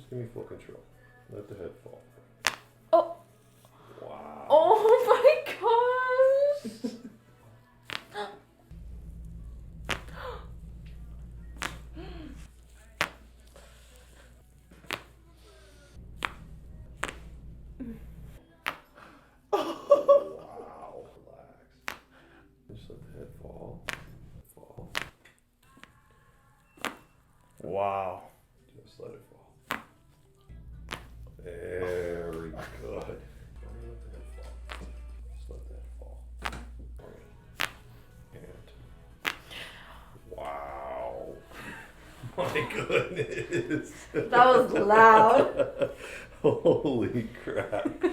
Just give me full control. Let the head fall. Oh. Wow. Oh my gosh. Wow. Relax. Just let the head fall. Fall. Wow. Just let it fall. Very good. Don't let the head fall. Just let that fall. And wow. My goodness. That was loud. Holy crap.